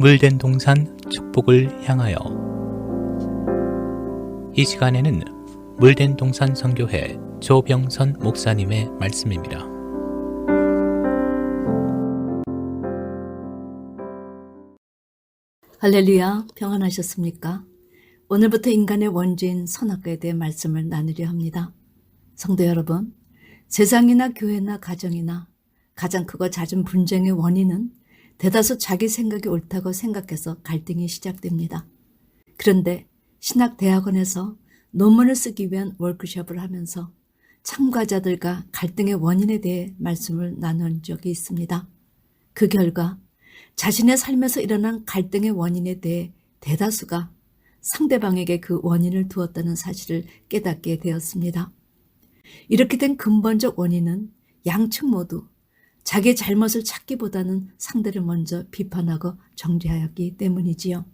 물된 동산 축복을 향하여. 이 시간에는 물된 동산 선교회 조병선 목사님의 말씀입니다. 할렐루야, 평안하셨습니까? 오늘부터 인간의 원죄인 선악과에 대해 말씀을 나누려 합니다. 성도 여러분, 세상이나 교회나 가정이나 가장 크고 잦은 분쟁의 원인은 대다수 자기 생각이 옳다고 생각해서 갈등이 시작됩니다. 그런데 신학대학원에서 논문을 쓰기 위한 워크숍을 하면서 참가자들과 갈등의 원인에 대해 말씀을 나눈 적이 있습니다. 그 결과 자신의 삶에서 일어난 갈등의 원인에 대해 대다수가 상대방에게 그 원인을 두었다는 사실을 깨닫게 되었습니다. 이렇게 된 근본적 원인은 양측 모두 자기의 잘못을 찾기보다는 상대를 먼저 비판하고 정죄하였기 때문이지요.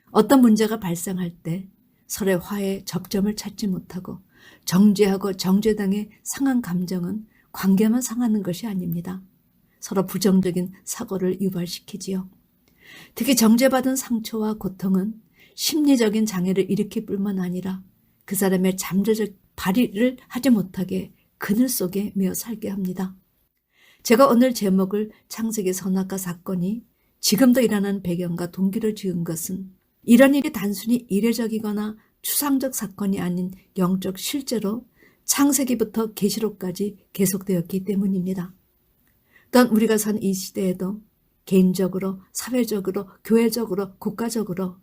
어떤 문제가 발생할 때 서로의 화해 접점을 찾지 못하고 정죄하고 정죄당해 상한 감정은 관계만 상하는 것이 아닙니다. 서로 부정적인 사고를 유발시키지요. 특히 정죄받은 상처와 고통은 심리적인 장애를 일으킬 뿐만 아니라 그 사람의 잠재적 발휘를 하지 못하게 그늘 속에 매어 살게 합니다. 제가 오늘 제목을 창세기 선악과 사건이 지금도 일어나는 배경과 동기를 지은 것은 이런 일이 단순히 이례적이거나 추상적 사건이 아닌 영적 실제로 창세기부터 계시록까지 계속되었기 때문입니다. 또한 우리가 산 이 시대에도 개인적으로, 사회적으로, 교회적으로, 국가적으로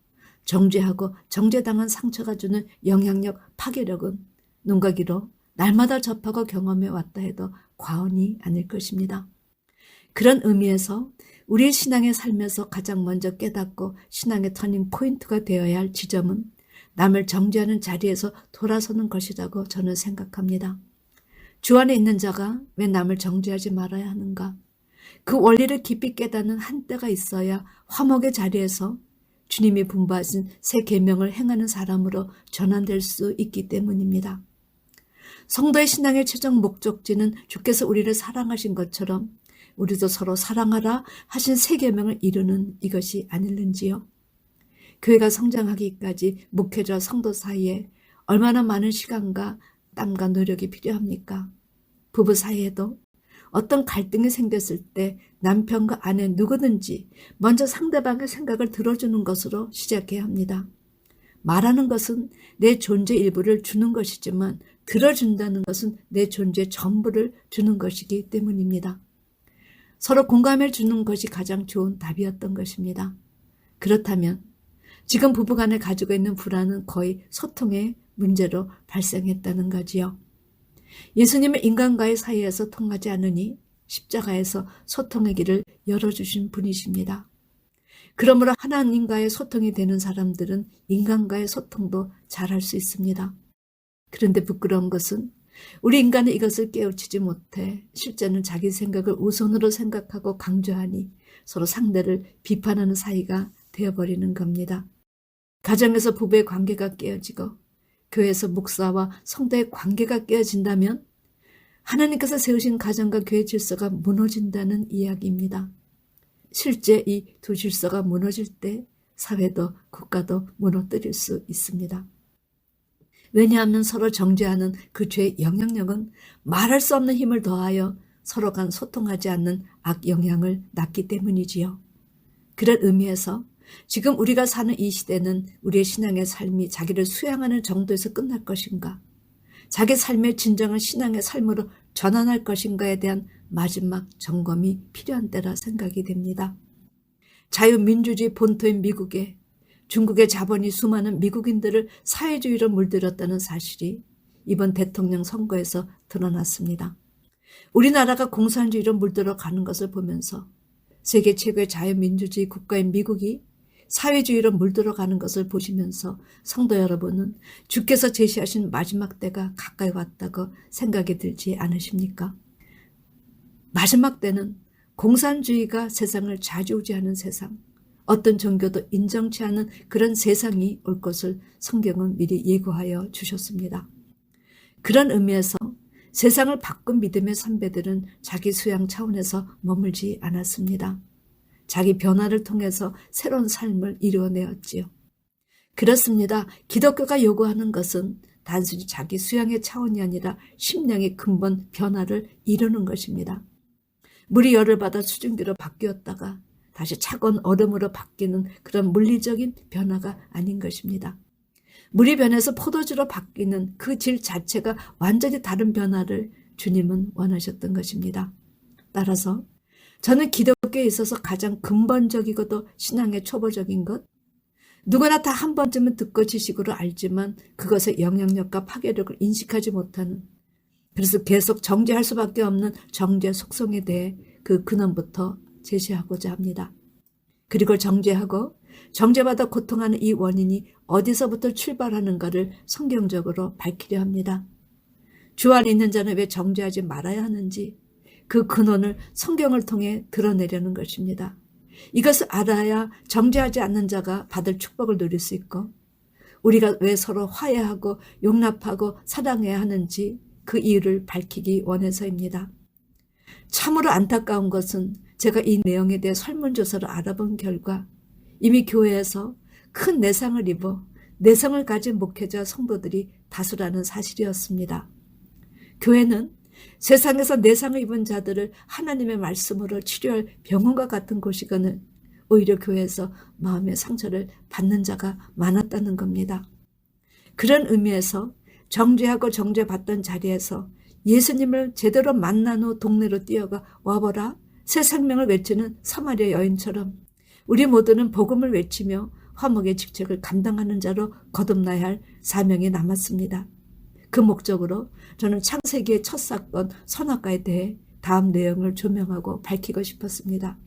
정죄하고 정죄당한 상처가 주는 영향력, 파괴력은 눈과 귀로 날마다 접하고 경험해 왔다 해도 과언이 아닐 것입니다. 그런 의미에서 우리의 신앙의 삶에서 가장 먼저 깨닫고 신앙의 터닝 포인트가 되어야 할 지점은 남을 정죄하는 자리에서 돌아서는 것이라고 저는 생각합니다. 주 안에 있는 자가 왜 남을 정죄하지 말아야 하는가? 그 원리를 깊이 깨닫는 한때가 있어야 화목의 자리에서 주님이 분부하신 새 계명을 행하는 사람으로 전환될 수 있기 때문입니다. 성도의 신앙의 최종 목적지는 주께서 우리를 사랑하신 것처럼 우리도 서로 사랑하라 하신 새 계명을 이루는 이것이 아닐는지요. 교회가 성장하기까지 목회자 성도 사이에 얼마나 많은 시간과 땀과 노력이 필요합니까? 부부 사이에도 어떤 갈등이 생겼을 때 남편과 아내 누구든지 먼저 상대방의 생각을 들어주는 것으로 시작해야 합니다. 말하는 것은 내 존재 일부를 주는 것이지만 들어준다는 것은 내 존재 전부를 주는 것이기 때문입니다. 서로 공감해 주는 것이 가장 좋은 답이었던 것입니다. 그렇다면 지금 부부간에 가지고 있는 불안은 거의 소통의 문제로 발생했다는 거지요. 예수님은 인간과의 사이에서 통하지 않으니 십자가에서 소통의 길을 열어주신 분이십니다. 그러므로 하나님과의 소통이 되는 사람들은 인간과의 소통도 잘할 수 있습니다. 그런데 부끄러운 것은 우리 인간은 이것을 깨우치지 못해 실제는 자기 생각을 우선으로 생각하고 강조하니 서로 상대를 비판하는 사이가 되어버리는 겁니다. 가정에서 부부의 관계가 깨어지고 교회에서 목사와 성도의 관계가 깨어진다면 하나님께서 세우신 가정과 교회 질서가 무너진다는 이야기입니다. 실제 이 두 질서가 무너질 때 사회도 국가도 무너뜨릴 수 있습니다. 왜냐하면 서로 정죄하는 그 죄의 영향력은 말할 수 없는 힘을 더하여 서로 간 소통하지 않는 악영향을 낳기 때문이지요. 그런 의미에서 지금 우리가 사는 이 시대는 우리의 신앙의 삶이 자기를 수양하는 정도에서 끝날 것인가? 자기 삶의 진정한 신앙의 삶으로 전환할 것인가에 대한 마지막 점검이 필요한 때라 생각이 됩니다. 자유민주주의 본토인 미국에 중국의 자본이 수많은 미국인들을 사회주의로 물들였다는 사실이 이번 대통령 선거에서 드러났습니다. 우리나라가 공산주의로 물들어 가는 것을 보면서 세계 최고의 자유민주주의 국가인 미국이 사회주의로 물들어 가는 것을 보시면서 성도 여러분은 주께서 제시하신 마지막 때가 가까이 왔다고 생각이 들지 않으십니까? 마지막 때는 공산주의가 세상을 좌지우지하는 세상, 어떤 종교도 인정치 않은 그런 세상이 올 것을 성경은 미리 예고하여 주셨습니다. 그런 의미에서 세상을 바꾼 믿음의 선배들은 자기 수양 차원에서 머물지 않았습니다. 자기 변화를 통해서 새로운 삶을 이루어내었지요. 그렇습니다. 기독교가 요구하는 것은 단순히 자기 수양의 차원이 아니라 심령의 근본 변화를 이루는 것입니다. 물이 열을 받아 수증기로 바뀌었다가 다시 차가운 얼음으로 바뀌는 그런 물리적인 변화가 아닌 것입니다. 물이 변해서 포도주로 바뀌는 그 질 자체가 완전히 다른 변화를 주님은 원하셨던 것입니다. 따라서 저는 기독교에 있어서 가장 근본적이고도 신앙의 초보적인 것, 누구나 다 한 번쯤은 듣고 지식으로 알지만 그것의 영향력과 파괴력을 인식하지 못하는, 그래서 계속 정죄할 수밖에 없는 정죄 속성에 대해 그 근원부터 제시하고자 합니다. 그리고 정죄하고 정죄받아 고통하는 이 원인이 어디서부터 출발하는가를 성경적으로 밝히려 합니다. 주 안에 있는 자는 왜 정죄하지 말아야 하는지 그 근원을 성경을 통해 드러내려는 것입니다. 이것을 알아야 정죄하지 않는 자가 받을 축복을 누릴 수 있고, 우리가 왜 서로 화해하고 용납하고 사랑해야 하는지 그 이유를 밝히기 원해서입니다. 참으로 안타까운 것은 제가 이 내용에 대해 설문조사를 알아본 결과 이미 교회에서 큰 내상을 입어 내성을 가진 목회자 성도들이 다수라는 사실이었습니다. 교회는 세상에서 내상을 입은 자들을 하나님의 말씀으로 치료할 병원과 같은 곳이거늘 오히려 교회에서 마음의 상처를 받는 자가 많았다는 겁니다. 그런 의미에서 정죄하고 정죄받던 자리에서 예수님을 제대로 만난 후 동네로 뛰어가 와보라 새 생명을 외치는 사마리아 여인처럼 우리 모두는 복음을 외치며 화목의 직책을 감당하는 자로 거듭나야 할 사명이 남았습니다. 그 목적으로 저는 창세기의 첫 사건 선악과에 대해 다음 내용을 조명하고 밝히고 싶었습니다.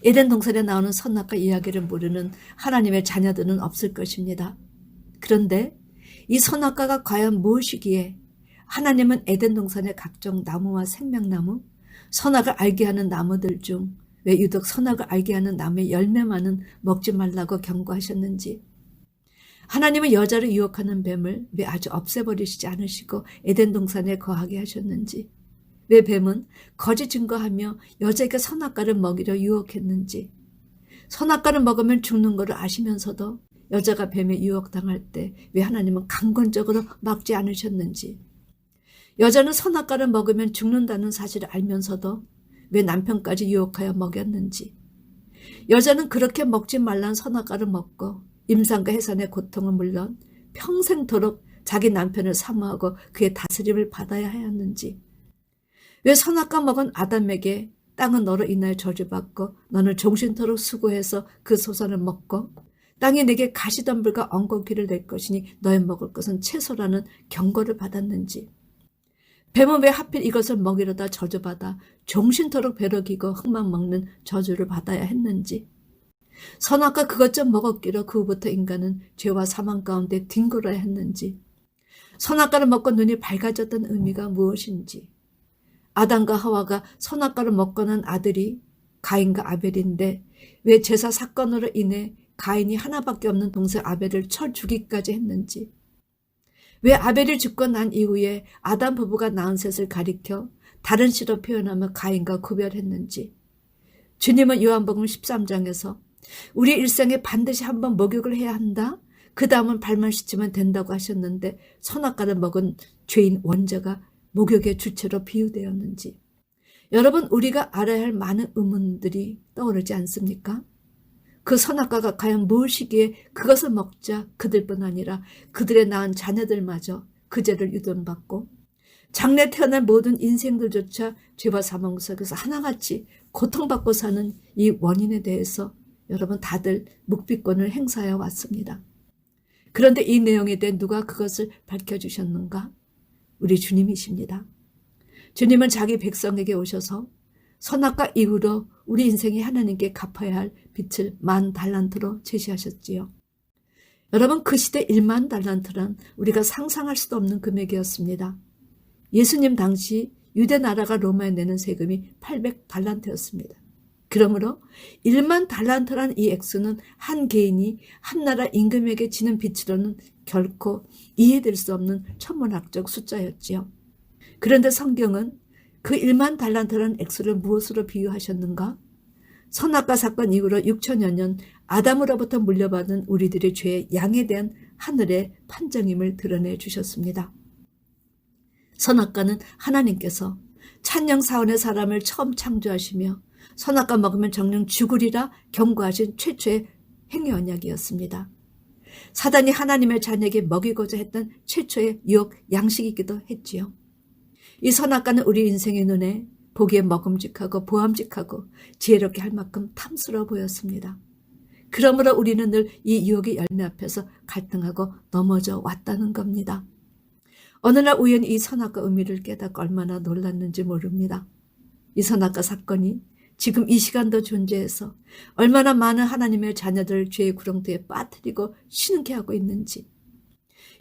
에덴 동산에 나오는 선악과 이야기를 모르는 하나님의 자녀들은 없을 것입니다. 그런데 이 선악과가 과연 무엇이기에 하나님은 에덴 동산의 각종 나무와 생명나무, 선악을 알게 하는 나무들 중 왜 유독 선악을 알게 하는 나무의 열매만은 먹지 말라고 경고하셨는지, 하나님은 여자를 유혹하는 뱀을 왜 아주 없애버리시지 않으시고 에덴 동산에 거하게 하셨는지, 왜 뱀은 거짓 증거하며 여자에게 선악과를 먹이려 유혹했는지, 선악과를 먹으면 죽는 것을 아시면서도 여자가 뱀에 유혹당할 때 왜 하나님은 강권적으로 막지 않으셨는지, 여자는 선악과를 먹으면 죽는다는 사실을 알면서도 왜 남편까지 유혹하여 먹였는지, 여자는 그렇게 먹지 말란 선악과를 먹고 임산과 해산의 고통은 물론 평생토록 자기 남편을 사모하고 그의 다스림을 받아야 하였는지, 왜 선악과 먹은 아담에게 땅은 너로 인하여 저주받고 너는 종신토록 수고해서 그 소산을 먹고 땅이 내게 가시덤불과 엉겅퀴를 낼 것이니 너의 먹을 것은 채소라는 경고를 받았는지, 뱀은 왜 하필 이것을 먹이려다 저주받아 종신토록 배럭이고 흙만 먹는 저주를 받아야 했는지, 선악과 그것 좀 먹었기로 그 후부터 인간은 죄와 사망 가운데 뒹굴어야 했는지, 선악과를 먹고 눈이 밝아졌던 의미가 무엇인지, 아담과 하와가 선악과를 먹고 난 아들이 가인과 아벨인데 왜 제사 사건으로 인해 가인이 하나밖에 없는 동생 아벨을 쳐 죽이기까지 했는지, 왜 아벨이 죽고 난 이후에 아담 부부가 낳은 셋을 가리켜 다른 씨로 표현하며 가인과 구별했는지, 주님은 요한복음 13장에서 우리 일생에 반드시 한번 목욕을 해야 한다, 그 다음은 발만 씻으면 된다고 하셨는데 선악과를 먹은 죄인 원죄가 목욕의 주체로 비유되었는지, 여러분, 우리가 알아야 할 많은 의문들이 떠오르지 않습니까? 그 선악과가 과연 무엇이기에 그것을 먹자 그들뿐 아니라 그들의 낳은 자녀들마저 그 죄를 유전받고 장래 태어날 모든 인생들조차 죄와 사망 속에서 하나같이 고통받고 사는 이 원인에 대해서 여러분 다들 묵비권을 행사해 왔습니다. 그런데 이 내용에 대해 누가 그것을 밝혀주셨는가? 우리 주님이십니다. 주님은 자기 백성에게 오셔서 선악과 이후로 우리 인생이 하나님께 갚아야 할 빚을 10,000달란트로 제시하셨지요. 여러분, 그 시대 10,000달란트란 우리가 상상할 수도 없는 금액이었습니다. 예수님 당시 유대 나라가 로마에 내는 세금이 800달란트였습니다. 그러므로 10,000달란트란 이 액수는 한 개인이 한 나라 임금에게 지는 빚으로는 결코 이해될 수 없는 천문학적 숫자였지요. 그런데 성경은 그 10,000달란트라는 액수를 무엇으로 비유하셨는가? 선악과 사건 이후로 6천여 년 아담으로부터 물려받은 우리들의 죄의 양에 대한 하늘의 판정임을 드러내 주셨습니다. 선악과는 하나님께서 찬양 사원의 사람을 처음 창조하시며 선악과 먹으면 정령 죽으리라 경고하신 최초의 행위 언약이었습니다. 사단이 하나님의 자녀에게 먹이고자 했던 최초의 유혹 양식이기도 했지요. 이 선악과는 우리 인생의 눈에 보기에 먹음직하고 보암직하고 지혜롭게 할 만큼 탐스러워 보였습니다. 그러므로 우리는 늘 이 유혹의 열매 앞에서 갈등하고 넘어져 왔다는 겁니다. 어느 날 우연히 이 선악과 의미를 깨닫고 얼마나 놀랐는지 모릅니다. 이 선악과 사건이 지금 이 시간도 존재해서 얼마나 많은 하나님의 자녀들을 죄의 구렁텅이에 빠뜨리고 신음케 하고 있는지,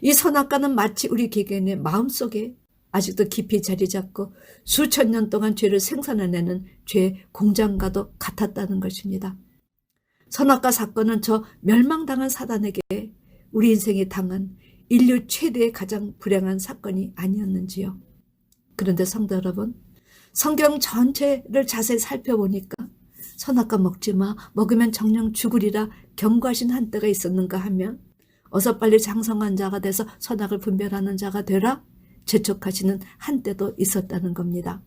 이 선악과는 마치 우리 개개인의 마음속에 아직도 깊이 자리 잡고 수천 년 동안 죄를 생산해내는 죄의 공장과도 같았다는 것입니다. 선악과 사건은 저 멸망당한 사단에게 우리 인생이 당한 인류 최대의 가장 불행한 사건이 아니었는지요. 그런데 성도 여러분, 성경 전체를 자세히 살펴보니까 선악과 먹지 마, 먹으면 정령 죽으리라 경고하신 한때가 있었는가 하면 어서 빨리 장성한 자가 돼서 선악을 분별하는 자가 되라 재촉하시는 한때도 있었다는 겁니다.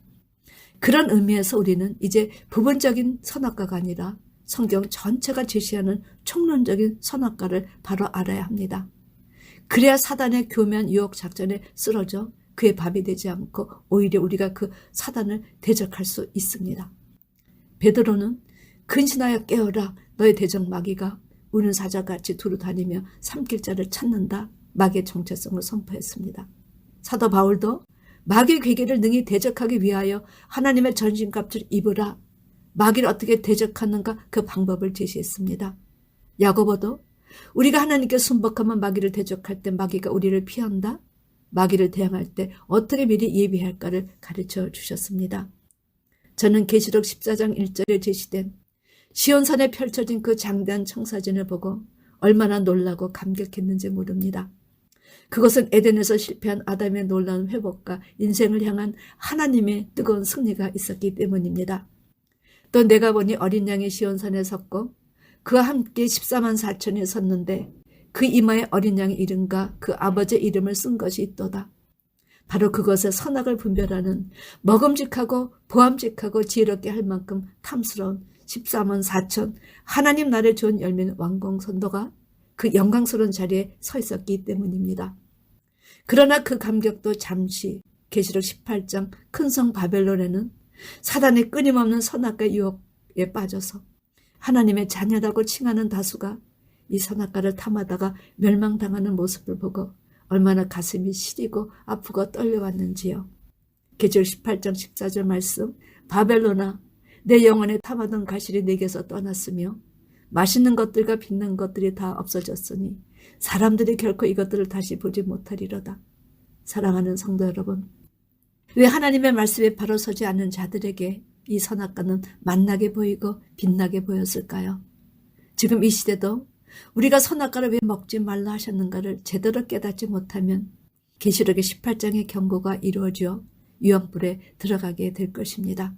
그런 의미에서 우리는 이제 부분적인 선악과가 아니라 성경 전체가 제시하는 총론적인 선악과를 바로 알아야 합니다. 그래야 사단의 교묘한 유혹 작전에 쓰러져 그의 밥이 되지 않고 오히려 우리가 그 사단을 대적할 수 있습니다. 베드로는 근신하여 깨어라, 너의 대적 마귀가 우는 사자같이 두루 다니며 삼킬 자를 찾는다, 마귀의 정체성을 선포했습니다. 사도 바울도 마귀의 괴계를 능히 대적하기 위하여 하나님의 전신갑주를 입으라, 마귀를 어떻게 대적하는가 그 방법을 제시했습니다. 야고보도 우리가 하나님께 순복하면 마귀를 대적할 때 마귀가 우리를 피한다, 마귀를 대항할 때 어떻게 미리 예비할까를 가르쳐 주셨습니다. 저는 계시록 14장 1절에 제시된 시온산에 펼쳐진 그 장대한 청사진을 보고 얼마나 놀라고 감격했는지 모릅니다. 그것은 에덴에서 실패한 아담의 놀라운 회복과 인생을 향한 하나님의 뜨거운 승리가 있었기 때문입니다. 또 내가 보니 어린 양이 시온산에 섰고 그와 함께 14만 4천이 섰는데 그 이마에 어린 양의 이름과 그 아버지의 이름을 쓴 것이 있도다. 바로 그것에 선악을 분별하는 먹음직하고 보암직하고 지혜롭게 할 만큼 탐스러운 14만 4천 하나님 나라의 좋은 열매는 왕공선도가 그 영광스러운 자리에 서 있었기 때문입니다. 그러나 그 감격도 잠시 계시록 18장 큰 성 바벨론에는 사단의 끊임없는 선악과 유혹에 빠져서 하나님의 자녀라고 칭하는 다수가 이 선악과를 탐하다가 멸망당하는 모습을 보고 얼마나 가슴이 시리고 아프고 떨려왔는지요. 계시록 18장 14절 말씀, 바벨론아 내 영혼에 탐하던 가실이 내게서 떠났으며 맛있는 것들과 빛난 것들이 다 없어졌으니 사람들이 결코 이것들을 다시 보지 못하리로다. 사랑하는 성도 여러분, 왜 하나님의 말씀에 바로 서지 않는 자들에게 이 선악과는 만나게 보이고 빛나게 보였을까요? 지금 이 시대도 우리가 선악과를 왜 먹지 말라 하셨는가를 제대로 깨닫지 못하면 계시록의 18장의 경고가 이루어져 유황불에 들어가게 될 것입니다.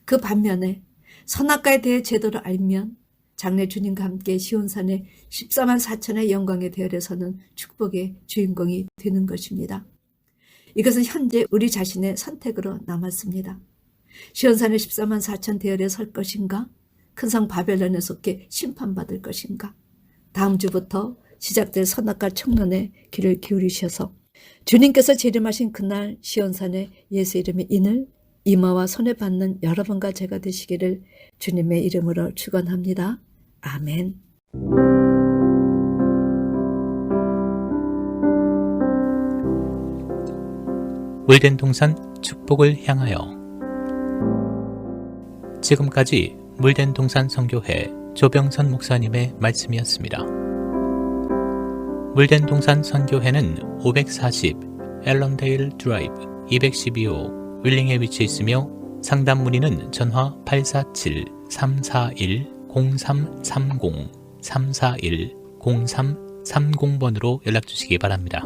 그 반면에 선악과에 대해 제대로 알면 장래 주님과 함께 시온산의 14만 4천의 영광의 대열에 서는 축복의 주인공이 되는 것입니다. 이것은 현재 우리 자신의 선택으로 남았습니다. 시온산의 14만 4천 대열에 설 것인가? 큰 성 바벨론에 속해 심판받을 것인가? 다음 주부터 시작될 선악과 청론에 귀를 기울이셔서 주님께서 재림하신 그날 시온산에 예수 이름의 인을 이마와 손에 받는 여러분과 제가 되시기를 주님의 이름으로 축원합니다. 아멘. 물된 동산 축복을 향하여. 지금까지 물된 동산 선교회 조병선 목사님의 말씀이었습니다. 물된 동산 선교회는 540 앨런데일 드라이브 212호 윌링에 위치해 있으며 상담 문의는 전화 847-341-0330 341-0330번으로 연락 주시기 바랍니다.